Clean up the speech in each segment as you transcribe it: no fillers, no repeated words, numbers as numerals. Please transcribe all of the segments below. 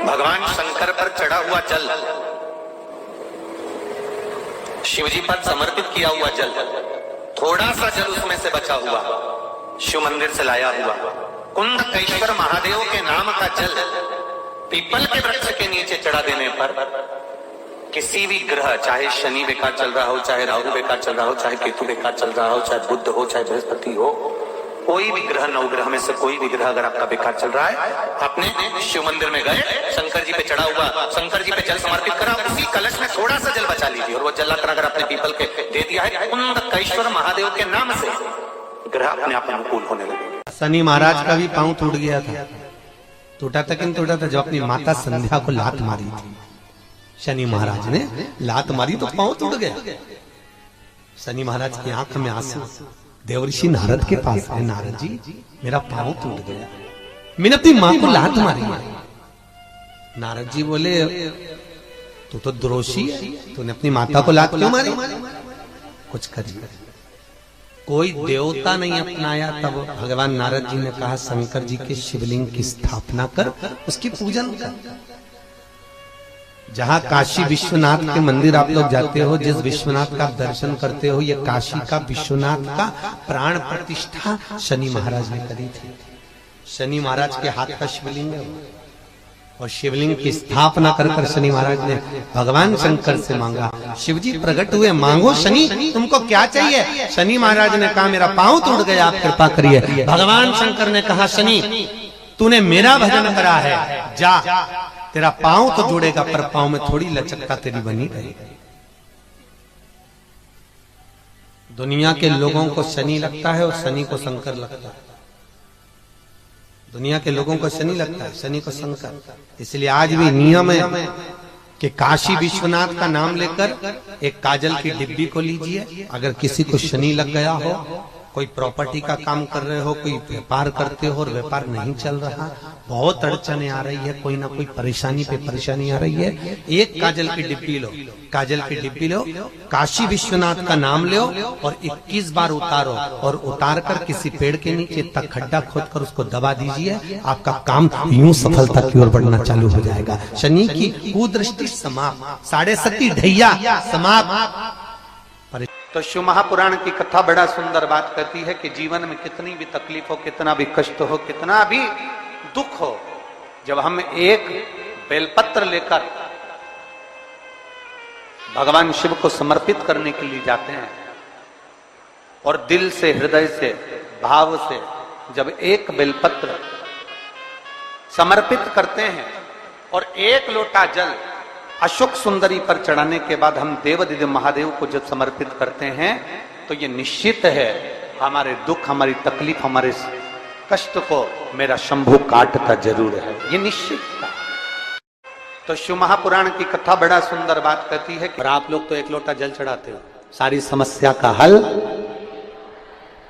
भगवान शंकर पर चढ़ा हुआ जल, शिवजी पर समर्पित किया हुआ जल, थोड़ा सा जल उसमें से बचा हुआ शिव मंदिर से लाया हुआ कुंडकेश्वर महादेव के नाम का जल पीपल के वृक्ष के नीचे चढ़ा देने पर किसी भी ग्रह, चाहे शनि बेकार चल रहा हो, चाहे राहु बेकार चल रहा हो, चाहे केतु बेकार चल रहा हो, चाहे बुध हो, चाहे बृहस्पति हो, कोई भी ग्रह, नवग्रह में से कोई भी ग्रह अगर आपका बेकार चल रहा है, आपने शिव मंदिर में गए, शंकर जी पे चढ़ा हुआ, शंकर जी पे जल समर्पित करा, उसी कलश में थोड़ा सा जल बचा लीजिए और वो जल अगर आपने पीपल के दे दिया है कुंडकेश्वर महादेव के नाम से, ग्रह अपने आप अनुकूल होने लगे। शनि महाराज का भी पांव टूट गया था। टूटा था कि टूटा था? जब अपनी माता संध्या को लात मारी थी, शनि महाराज ने लात मारी तो पांव टूट गया। शनि महाराज की आंख में आंसू, देवर्षि नारद के पास है, नारद जी मेरा पांव टूट गया, मैंने अपनी मां को लात मारी। नारद जी बोले तू तो द्रोषी है, तूने अपनी माता को लात क्यों मारी? कुछ करिए। कोई देवता नहीं अपनाया, तब भगवान नारद जी ने कहा शंकर जी के शिवलिंग की स्थापना कर, उसकी पूजन कर। जहां काशी विश्वनाथ के मंदिर आप लोग जाते हो, जिस विश्वनाथ का आप दर्शन करते हो, ये काशी का विश्वनाथ का प्राण प्रतिष्ठा शनि महाराज ने करी थी। शनि महाराज के हाथ का शिवलिंग है और शिवलिंग की स्थापना कर कर शनि महाराज ने भगवान शंकर से मांगा। शिवजी प्रकट हुए, मांगो शनि तुमको क्या चाहिए? शनि महाराज ने कहा मेरा पांव टूट गया, आप कृपा करिए। भगवान शंकर ने कहा शनि तूने मेरा भजन करा है, जा तेरा पांव तो जुड़ेगा पर पांव में थोड़ी लचकता तेरी बनी रहेगी। दुनिया के लोगों को शनि लगता है और शनि को शंकर लगता है। दुनिया के लोगों को शनि लगता है, शनि को शंकर। इसलिए आज भी नियम है कि काशी विश्वनाथ का नाम लेकर एक काजल की डिब्बी को लीजिए। अगर किसी को शनि लग गया हो, कोई प्रॉपर्टी का काम कर रहे हो, कोई व्यापार करते हो और व्यापार नहीं चल रहा, बहुत अड़चने आ रही है, कोई ना कोई परेशानी पे परेशानी आ रही है, एक काजल की डिब्बी लो, काजल की डिब्बी लो, काशी विश्वनाथ का नाम लो और 21 बार उतारो और उतार कर किसी पेड़ के नीचे तक खड्डा खोद कर उसको दबा दीजिए। आपका काम यूं सफलता की ओर बढ़ना चालू हो जाएगा। शनि की कुदृष्टि समाप्त, 7.5 ढैया समाप्त। तो शिव महापुराण की कथा बड़ा सुंदर बात कहती है कि जीवन में कितनी भी तकलीफ हो, कितना भी कष्ट हो, कितना भी दुख हो, जब हम एक बेलपत्र लेकर भगवान शिव को समर्पित करने के लिए जाते हैं और दिल से, हृदय से, भाव से जब एक बेलपत्र समर्पित करते हैं और एक लोटा जल अशोक सुंदरी पर चढ़ाने के बाद हम देवदिव्य महादेव को जब समर्पित करते हैं तो ये निश्चित है हमारे दुख, हमारी तकलीफ, हमारे कष्ट को मेरा शंभु काटता जरूर है, ये निश्चित है। तो शिव महापुराण की कथा बड़ा सुंदर बात कहती है कि आप लोग तो एक लोटा जल चढ़ाते हो, सारी समस्या का हल,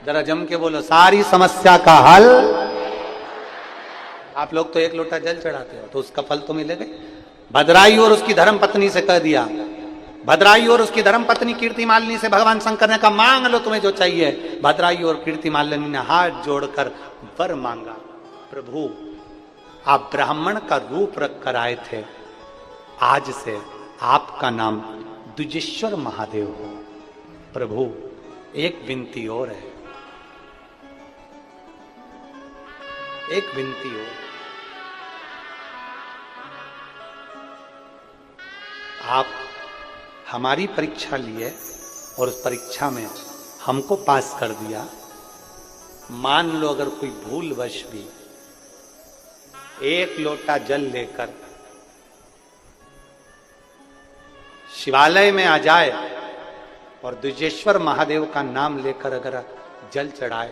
जरा जम के बोलो, सारी समस्या का हल। आप लोग तो एक लोटा जल चढ़ाते हो तो उसका फल तो मिलेगा। भद्राई और उसकी धर्म पत्नी से कह दिया, भद्राई और उसकी धर्म पत्नी कीर्तिमालिनी से भगवान शंकर ने कहा मांग लो तुम्हें जो चाहिए। भद्राई और कीर्तिमालिनी ने हाथ जोड़कर वर मांगा, प्रभु आप ब्राह्मण का रूप रख कर आए थे, आज से आपका नाम द्विजेश्वर महादेव हो। प्रभु एक विनती और है, एक विनती और, आप हमारी परीक्षा लिए और उस परीक्षा में हमको पास कर दिया। मान लो अगर कोई भूलवश भी एक लोटा जल लेकर शिवालय में आ जाए और द्विजेश्वर महादेव का नाम लेकर अगर जल चढ़ाए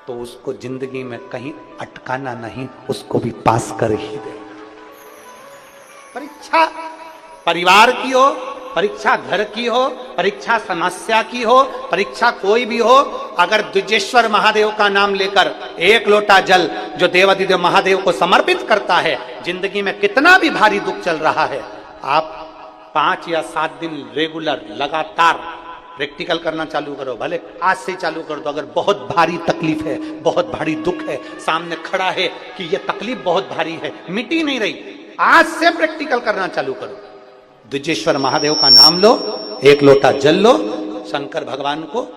तो उसको जिंदगी में कहीं अटकाना नहीं, उसको भी पास कर ही दे। परीक्षा परिवार की हो, परीक्षा घर की हो, परीक्षा समस्या की हो, परीक्षा कोई भी हो, अगर द्विजेश्वर महादेव का नाम लेकर एक लोटा जल जो देवादिदेव महादेव को समर्पित करता है, जिंदगी में कितना भी भारी दुख चल रहा है, आप 5 या 7 दिन रेगुलर लगातार प्रैक्टिकल करना चालू करो, भले आज से चालू कर दो। अगर बहुत भारी तकलीफ है, बहुत भारी दुख है, सामने खड़ा है कि ये तकलीफ बहुत भारी है, मिटी नहीं रही, आज से प्रैक्टिकल करना चालू करो। द्विजेश्वर महादेव का नाम लो, एक लोटा जल लो, शंकर भगवान को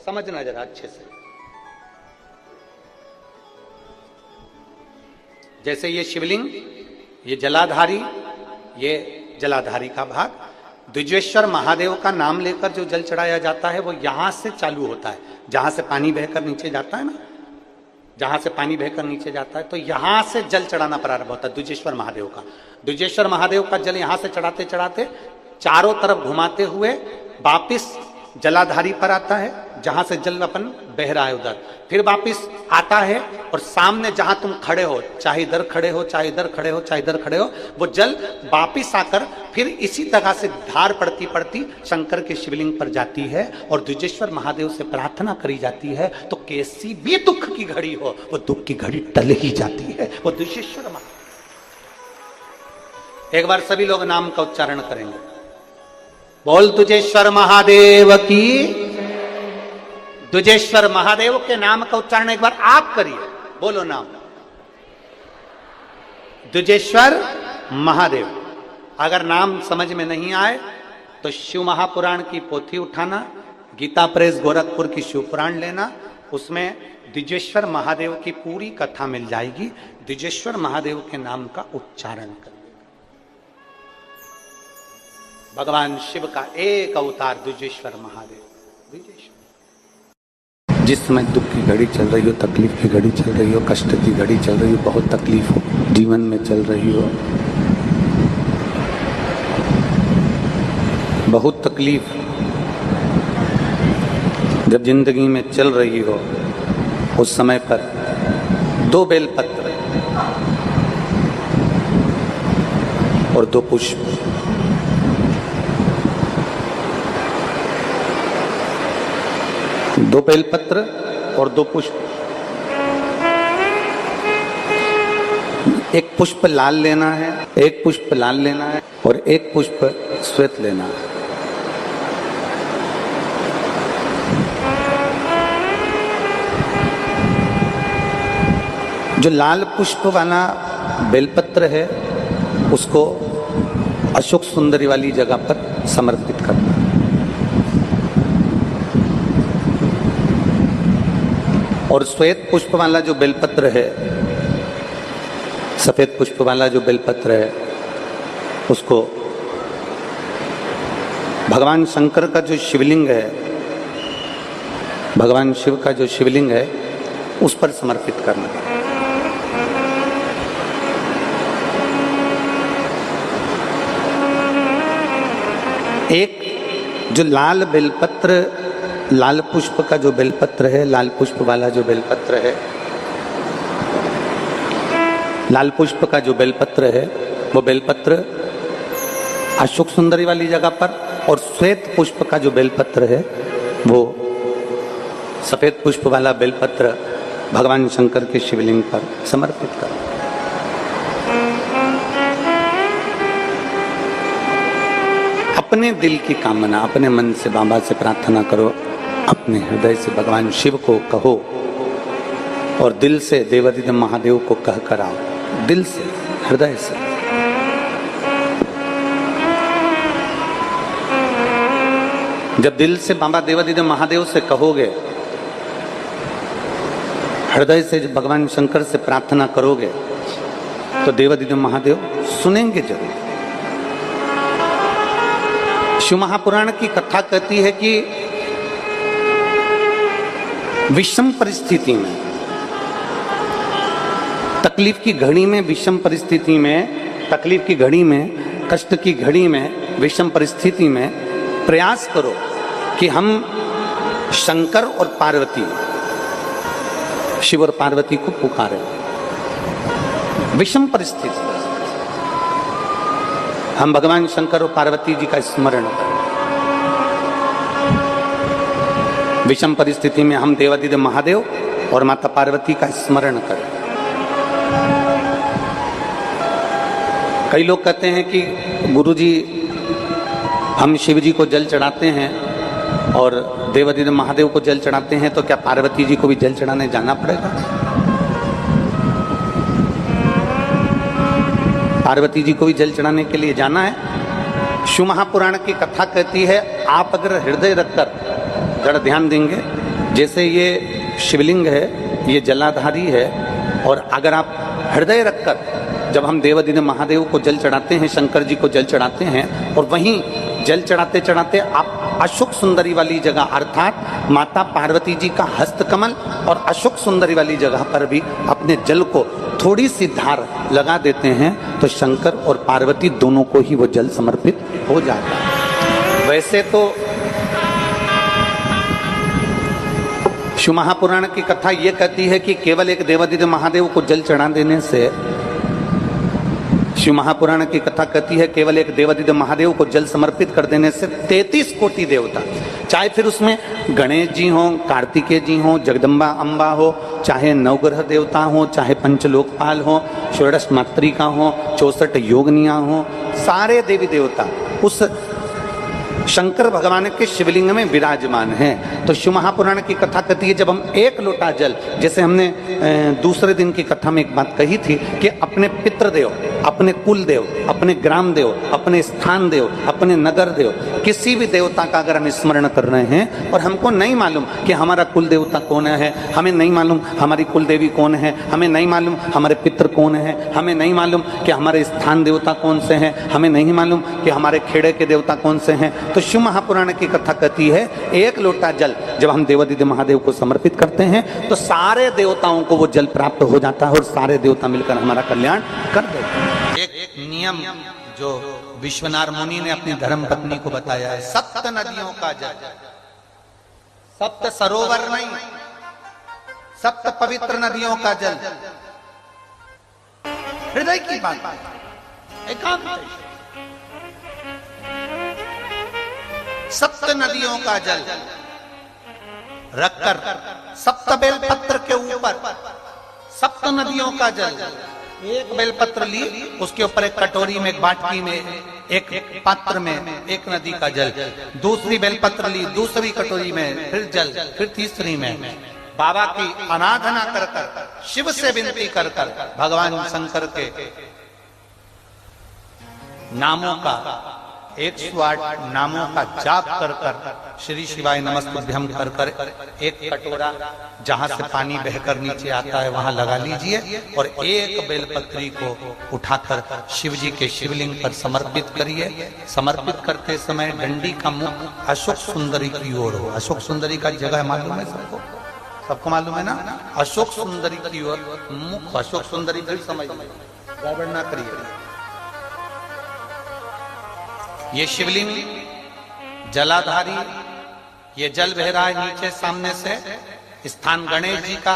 समझना जरा अच्छे से। जैसे ये शिवलिंग, ये जलाधारी, ये जलाधारी का भाग, द्विजेश्वर महादेव का नाम लेकर जो जल चढ़ाया जाता है वो यहां से चालू होता है, जहां से पानी बहकर नीचे जाता है ना, जहां से पानी बहकर नीचे जाता है तो यहां से जल चढ़ाना प्रारंभ होता है द्विजेश्वर महादेव का। द्विजेश्वर महादेव का जल यहां से चढ़ाते चढ़ाते चारों तरफ घुमाते हुए वापिस जलाधारी पर आता है, जहां से जल अपन बह रहा है उधर, फिर वापिस आता है और सामने जहां तुम खड़े हो, चाहे इधर खड़े हो, चाहे इधर खड़े हो, चाहे इधर खड़े हो, वो जल वापिस आकर फिर इसी तरह से धार पड़ती पड़ती शंकर के शिवलिंग पर जाती है और द्विजेश्वर महादेव से प्रार्थना करी जाती है। तो कैसी भी दुख की घड़ी हो, वो दुख की घड़ी टल ही जाती है, वो द्विजेश्वर महादेव। एक बार सभी लोग नाम का उच्चारण करेंगे, बोल द्विजेश्वर महादेव की। द्विजेश्वर महादेव के नाम का उच्चारण एक बार आप करिए, बोलो नाम द्विजेश्वर महादेव। अगर नाम समझ में नहीं आए तो शिव महापुराण की पोथी उठाना, गीता प्रेस गोरखपुर की शिव पुराण लेना, उसमें द्विजेश्वर महादेव की पूरी कथा मिल जाएगी। द्विजेश्वर महादेव के नाम का उच्चारण कर, भगवान शिव का एक अवतार द्विजेश्वर महादेव। द्विजेश्वर जिस समय दुख की घड़ी चल रही हो, तकलीफ की घड़ी चल रही हो, कष्ट की घड़ी चल रही हो, बहुत तकलीफ हो जीवन में चल रही हो, बहुत तकलीफ जब जिंदगी में चल रही हो, उस समय पर 2 बेलपत्र और 2 पुष्प, दो बेलपत्र और 2 पुष्प, एक पुष्प लाल लेना है, एक पुष्प लाल लेना है और एक पुष्प श्वेत लेना है। जो लाल पुष्प वाला बेलपत्र है उसको अशोक सुंदरी वाली जगह पर समर्पित करना है। और श्वेत पुष्प वाला जो बेलपत्र है, सफेद पुष्प वाला जो बेलपत्र है, उसको भगवान शंकर का जो शिवलिंग है, भगवान शिव का जो शिवलिंग है उस पर समर्पित करना। एक जो लाल बेलपत्र, लाल पुष्प का जो बेलपत्र है, लाल पुष्प वाला जो बेलपत्र है, लाल पुष्प का जो बेलपत्र है वो बेलपत्र अशोक सुंदरी वाली जगह पर, और श्वेत पुष्प का जो बेलपत्र है वो सफेद पुष्प वाला बेलपत्र भगवान शंकर के शिवलिंग पर समर्पित कर। अपने दिल की कामना अपने मन से बाबा से प्रार्थना करो, अपने हृदय से भगवान शिव को कहो और दिल से देवादिदेव महादेव को कह कर आओ, दिल से, हृदय से। जब दिल से बाबा देवादिदेव महादेव से कहोगे, हृदय से जब भगवान शंकर से प्रार्थना करोगे तो देवादिदेव महादेव सुनेंगे जरूर। शिव महापुराण की कथा कहती है कि विषम परिस्थिति में, तकलीफ की घड़ी में, विषम परिस्थिति में, तकलीफ की घड़ी में, कष्ट की घड़ी में, विषम परिस्थिति में प्रयास करो कि हम शंकर और पार्वती, शिव और पार्वती को पुकारें। विषम परिस्थिति हम भगवान शंकर और पार्वती जी का स्मरण करें। विषम परिस्थिति में हम देवादिदेव महादेव और माता पार्वती का स्मरण करें। कई लोग कहते हैं कि गुरुजी हम शिव जी को जल चढ़ाते हैं और देवादिदेव महादेव को जल चढ़ाते हैं, तो क्या पार्वती जी को भी जल चढ़ाने जाना पड़ेगा? पार्वती जी को भी जल चढ़ाने के लिए जाना है। शिव महापुराण की कथा कहती है, आप अगर हृदय रखकर जरा ध्यान देंगे, जैसे ये शिवलिंग है, ये जलाधारी है, और अगर आप हृदय रखकर जब हम देवादिदेव महादेव को जल चढ़ाते हैं, शंकर जी को जल चढ़ाते हैं, और वहीं जल चढ़ाते चढ़ाते आप अशोक सुंदरी वाली जगह अर्थात माता पार्वती जी का हस्तकमल और अशोक सुंदरी वाली जगह पर भी अपने जल को थोड़ी सी धार लगा देते हैं, तो शंकर और पार्वती दोनों को ही वो जल समर्पित हो जाता है। वैसे तो शिव महापुराण की कथा ये कहती है कि केवल एक देवादिदेव महादेव को जल चढ़ा देने से, शिव महापुराण की कथा कहती है केवल एक देवादिदेव महादेव को जल समर्पित कर देने से 33 कोटि देवता, चाहे फिर उसमें गणेश जी हों, कार्तिकेय जी हों, जगदम्बा अम्बा हो, चाहे नवग्रह देवता हो, चाहे पंचलोकपाल हो, षोडश मातृका हो, 64 योगनियां हो, सारे देवी देवता उस शंकर भगवान के शिवलिंग में विराजमान हैं। तो शिव महापुराण की कथा कहती है, जब हम एक लोटा जल, जैसे हमने दूसरे दिन की कथा में एक बात कही थी कि अपने पितृदेव, अपने कुल देव, अपने ग्राम देव, अपने स्थान देव, अपने नगर देव, किसी भी देवता का अगर हम स्मरण कर रहे हैं और हमको नहीं मालूम कि हमारा कुल देवता कौन है, हमें नहीं मालूम हमारी कुल देवी कौन है, हमें नहीं मालूम हमारे पितृ कौन है, हमें नहीं मालूम कि हमारे स्थान देवता कौन से हैं, हमें नहीं मालूम कि हमारे खेड़े के देवता कौन से हैं, तो शिव महापुराण की कथा कहती है एक लोटा जल जब हम देवादिदेव महादेव को समर्पित करते हैं तो सारे देवताओं को वो जल प्राप्त हो जाता है और सारे देवता मिलकर हमारा कल्याण कर देते हैं। एक नियम जो विश्वनाथ मुनि ने अपनी धर्म पत्नी को बताया है, 7 नदियों का जल, 7 सरोवर नहीं, 7 पवित्र नदियों का जल, हृदय की बात, एकांत, 7 नदियों का जल रखकर 7 बेलपत्र के ऊपर 7 नदियों का जल, एक बेलपत्र ली, उसके ऊपर एक कटोरी में, एक बाटकी में, एक पात्र में एक नदी का जल, दूसरी बेलपत्र ली, दूसरी कटोरी में फिर जल, फिर तीसरी में बाबा की आराधना कर कर, शिव से विनती कर कर, भगवान शंकर के नामों का 108 नामों का जाप कर कर, श्री शिवाय नमस्तुभ्यम कर कर, एक कटोरा जहां से पानी बहकर नीचे आता है वहां लगा लीजिए और एक बेलपत्री को उठाकर शिव जी के शिवलिंग पर समर्पित करिए। समर्पित करते समय डंडी का मुख अशोक सुंदरी की ओर हो। अशोक सुंदरी का जगह मालूम है सबको? सबको मालूम है ना? अशोक सुंदरी की ओर मुख, अशोक सुंदरी फिर समझ गड़बड़ ना करिए। ये शिवलिंग जलाधारी, ये जल बह रहा है नीचे सामने से, स्थान गणेश जी का,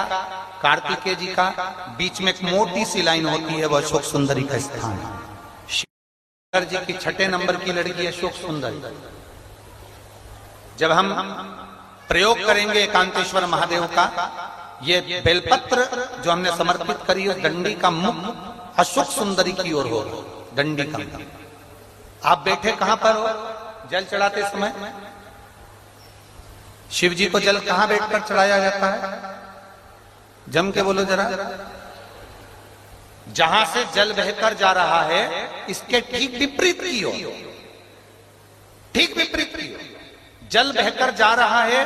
कार्तिकेय जी का, बीच में एक मोटी सी लाइन होती है, वह अशोक सुंदरी का स्थान है। शंकर जी की 6 नंबर की लड़की अशोक सुंदरी। जब हम प्रयोग करेंगे एकांतेश्वर महादेव का, ये बेलपत्र जो हमने समर्पित करी है, डंडी का मुख अशोक सुंदरी की ओर हो, डंडी का मुख। आप बैठे कहां पर हो जल चढ़ाते समय? शिव जी को जल कहां बैठकर चढ़ाया जाता है? जम के बोलो जरा। जहां से जल बहकर जा रहा है इसके ठीक विपरीत की ओर, ठीक विपरीत की ओर। जल बहकर जा रहा है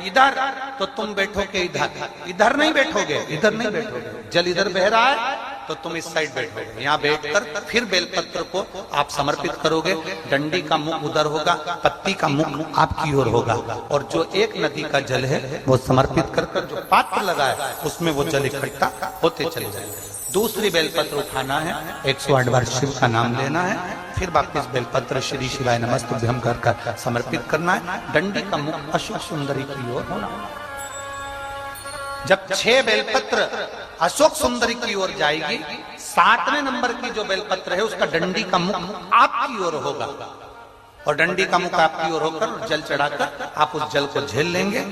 इधर, तो तुम बैठोगे इधर, इधर नहीं बैठोगे, इधर नहीं बैठोगे। जल इधर बह रहा है तो तुम इस साइड बैठोगे। यहाँ बैठकर फिर बेलपत्र को आप समर्पित करोगे। डंडी का मुख उधर होगा, पत्ती का मुख आपकी ओर होगा, और जो एक नदी का जल है वो समर्पित कर कर जो पात्र लगा है उसमें वो जल इकट्ठा होते चले जाएंगे। दूसरी बेलपत्र उठाना है, 108 बार शिव का नाम लेना है, फिर वापिस बेलपत्र श्री शिवाय नमस्तुभ्यम कर कर समर्पित करना है। डंडी का मुख अशोक सुंदरी की ओर होना। जब 6 बेलपत्र अशोक सुंदरी की ओर जाएगी, 7वें नंबर की जो बेलपत्र है उसका डंडी का मुख आपकी ओर होगा, और डंडी का मुख आपकी ओर होकर जल चढ़ाकर आप उस जल को झेल लेंगे।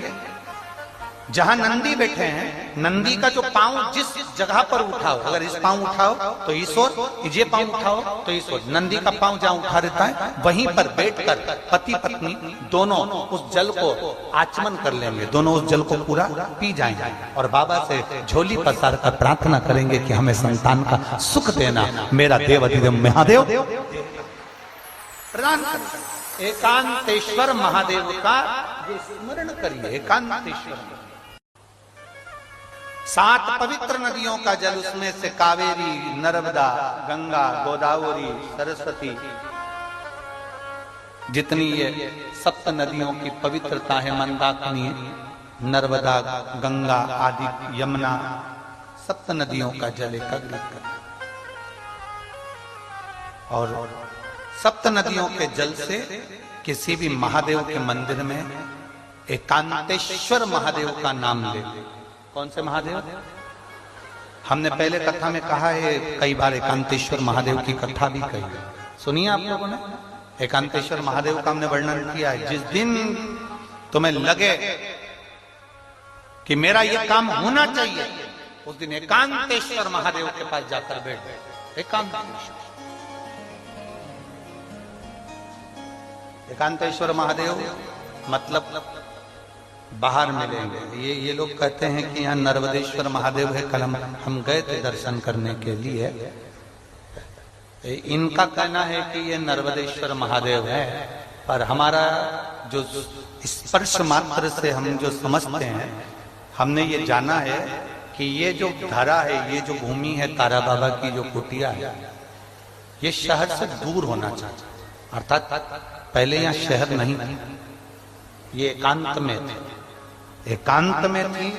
जहां नंदी बैठे हैं, नंदी का जो पांव जिस जगह पर उठाओ, अगर इस पांव उठाओ तो ईश्वर, ये पांव उठाओ तो ईश्वर। नंदी का पांव जहां उठा रहता है वहीं पर बैठकर पति पत्नी दोनों उस जल को आचमन कर लेंगे, दोनों उस जल को पूरा पी जाएंगे और बाबा से झोली पसार कर प्रार्थना करेंगे कि हमें संतान का सुख देना, मेरा देव अधिदेव महादेव प्रदान करें। एकांतेश्वर महादेव का स्मरण करिए। एकांतेश्वर 7 पवित्र नदियों का जल, उसमें से कावेरी, नर्मदा, गंगा, गोदावरी, सरस्वती, जितनी ये 7 नदियों की पवित्रता है, मंदाकिनी, नर्मदा, गंगा आदि, यमुना, 7 नदियों का जल एकत्रित कर और 7 नदियों के जल से किसी भी महादेव के मंदिर में एकांतेश्वर महादेव का नाम ले। कौन से महादेव? हमने पहले कथा में कहा है, कई बार एकांतेश्वर महादेव की कथा भी कही है, सुनिए आप लोगों ने। एकांतेश्वर महादेव का हमने वर्णन किया है। जिस दिन तुम्हें लगे कि मेरा ये काम होना चाहिए, उस दिन एकांतेश्वर महादेव के पास जाकर बैठ गए। एकांतेश्वर महादेव मतलब बाहर मिलेंगे। ये लोग कहते हैं कि यहाँ नर्मदेश्वर महादेव है, कल हम गए थे दर्शन करने के लिए। इनका कहना है कि ये नर्मदेश्वर महादेव है, पर हमारा जो स्पर्श मात्र से हम जो समझते हैं, हमने ये जाना है कि ये जो धरा है, ये जो भूमि है तारा बाबा की जो कुटिया है, ये शहर से दूर होना चाहिए। अर्थात पहले यहाँ शहर नहीं थी, ये एकांत में थे। एकांत में थी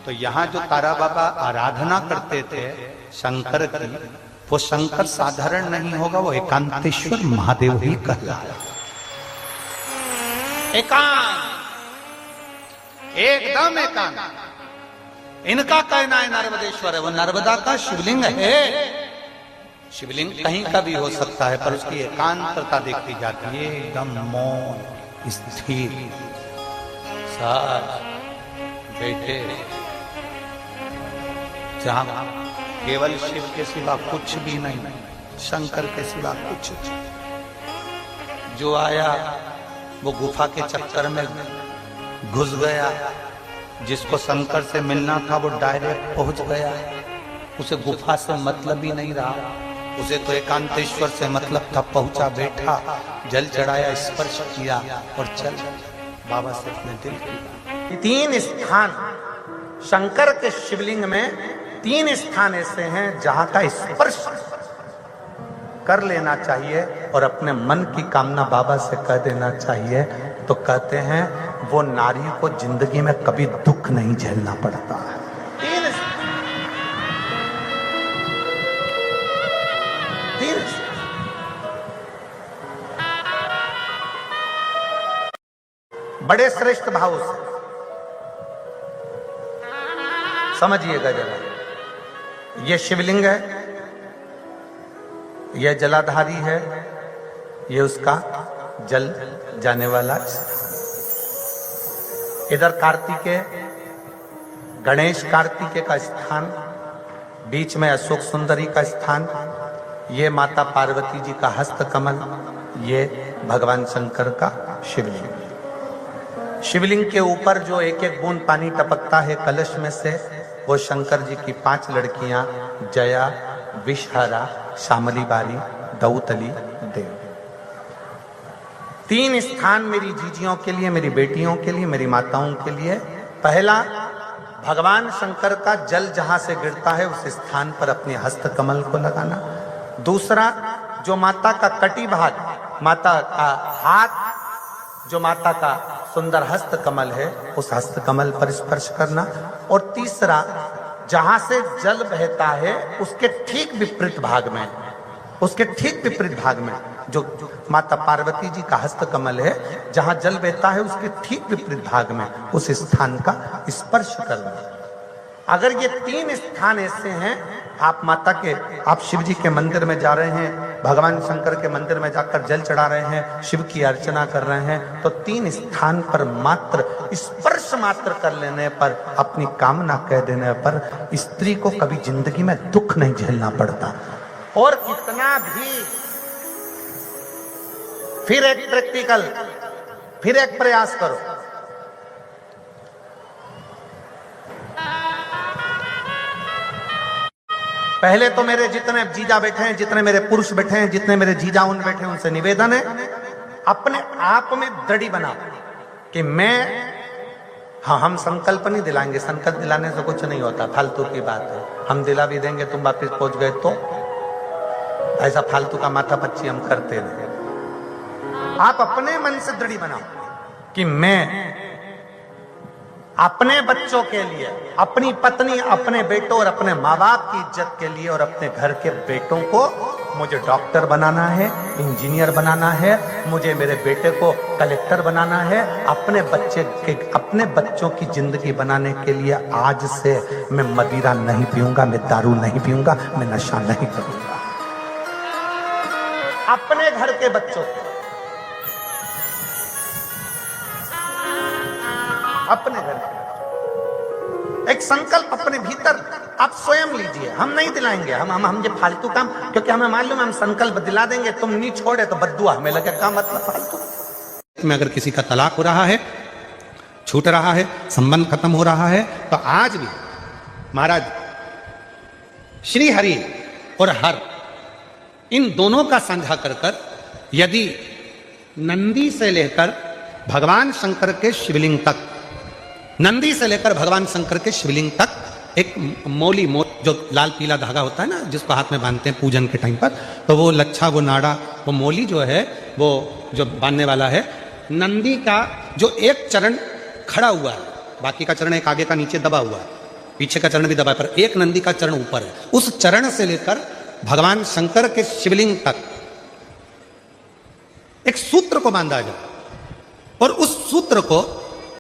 तो यहाँ जो तारा बाबा आराधना करते थे शंकर की, वो शंकर साधारण नहीं होगा, वो एकांतेश्वर महादेव ही कहलाया। एकांत, एकदम एकांत। इनका कहना है नर्मदेश्वर है, वो नर्मदा का शिवलिंग है। शिवलिंग कहीं का भी हो सकता है, पर उसकी एकांतता देखी जाती है, एकदम मौन स्थिर, साथ बैठे, जहां केवल शिव के सिवा कुछ भी नहीं, शंकर के सिवा कुछ। जो आया वो गुफा के चक्कर में घुस गया, जिसको शंकर से मिलना था वो डायरेक्ट पहुंच गया, उसे गुफा से मतलब ही नहीं रहा, उसे तो एकांतेश्वर से मतलब था। पहुंचा, बैठा, जल चढ़ाया, स्पर्श किया और चल बाबा से अपने दिल की। 3 स्थान शंकर के शिवलिंग में, 3 स्थान ऐसे हैं जहां का स्पर्श कर लेना चाहिए और अपने मन की कामना बाबा से कह देना चाहिए। तो कहते हैं वो नारी को जिंदगी में कभी दुख नहीं झेलना पड़ता है। 3 बड़े श्रेष्ठ भाव से समझिएगा जरा। ये शिवलिंग है, यह जलाधारी है, ये उसका जल जाने वाला। इधर कार्तिकेय, गणेश कार्तिकेय का स्थान, बीच में अशोक सुंदरी का स्थान, ये माता पार्वती जी का हस्त कमल, ये भगवान शंकर का शिवलिंग। शिवलिंग के ऊपर जो एक एक बूंद पानी टपकता है कलश में से, वो शंकर जी की 5 लड़कियां, जया, विषहरा, शामली बाली, दौतली, देव। 3 स्थान मेरी जीजियों के लिए, मेरी बेटियों के लिए, मेरी माताओं के लिए। पहला, भगवान शंकर का जल जहां से गिरता है उस स्थान पर अपने हस्त कमल को लगाना। दूसरा, जो माता का कटी भाग, माता का हाथ, जो माता का सुंदर हस्त कमल है, उस हस्त कमल पर स्पर्श करना। और तीसरा, जहां से जल बहता है उसके ठीक विपरीत भाग में, उसके ठीक विपरीत भाग में जो माता पार्वती जी का हस्त कमल है, जहां जल बहता है उसके ठीक विपरीत भाग में उस स्थान का स्पर्श करना। अगर ये 3 स्थान ऐसे हैं, आप माता के, आप शिव जी के मंदिर में जा रहे हैं, भगवान शंकर के मंदिर में जाकर जल चढ़ा रहे हैं, शिव की अर्चना कर रहे हैं, तो 3 स्थान पर मात्र स्पर्श मात्र कर लेने पर, अपनी कामना कह देने पर स्त्री को कभी जिंदगी में दुख नहीं झेलना पड़ता। और कितना भी, फिर एक प्रैक्टिकल, फिर एक प्रयास करो। पहले तो मेरे जितने जीजा बैठे हैं, जितने मेरे पुरुष बैठे हैं, जितने मेरे जीजा उन बैठे हैं, उनसे निवेदन है, अपने आप में दृढ़ बनाओ कि मैं, हाँ, हम संकल्प नहीं दिलाएंगे, संकल्प दिलाने से कुछ नहीं होता, फालतू की बात है। हम दिला भी देंगे, तुम वापिस पहुंच गए तो ऐसा फालतू का माथा पच्ची हम करते रहे। आप अपने मन से दृढ़ बनाओ कि मैं अपने बच्चों के लिए, अपनी पत्नी, अपने बेटों और अपने माँ बाप की इज्जत के लिए और अपने घर के बेटों को, मुझे डॉक्टर बनाना है, इंजीनियर बनाना है, मुझे मेरे बेटे को कलेक्टर बनाना है, अपने बच्चों की जिंदगी बनाने के लिए आज से मैं मदिरा नहीं पीऊंगा, मैं दारू नहीं पीऊंगा, मैं नशा नहीं करूंगा। अपने घर के बच्चों को, अपने घर एक संकल्प अपने भीतर आप स्वयं लीजिए। हम नहीं दिलाएंगे, हम ये फालतू काम, क्योंकि हमें मालूम है हम संकल्प दिला देंगे, तुम नहीं छोड़े तो बद्दुआ हमें लगे, का मतलब फालतू। में अगर किसी का तलाक हो रहा है, छूट रहा है, संबंध खत्म हो रहा है, तो आज भी महाराज श्री हरि और हर, इन दोनों का संध्या कर कर, यदि नंदी से लेकर भगवान शंकर के शिवलिंग तक, नंदी से लेकर भगवान शंकर के शिवलिंग तक एक मौली, जो लाल पीला धागा होता है ना, जिसको हाथ में बांधते हैं पूजन के टाइम पर, तो वो लच्छा, वो नाड़ा, वो मौली जो है, वो जो बांधने वाला है, नंदी का जो एक चरण खड़ा हुआ है, बाकी का चरण एक आगे का नीचे दबा हुआ है, पीछे का चरण भी दबा है, पर एक नंदी का चरण ऊपर है। उस चरण से लेकर भगवान शंकर के शिवलिंग तक एक सूत्र को बांधा जाए, और उस सूत्र को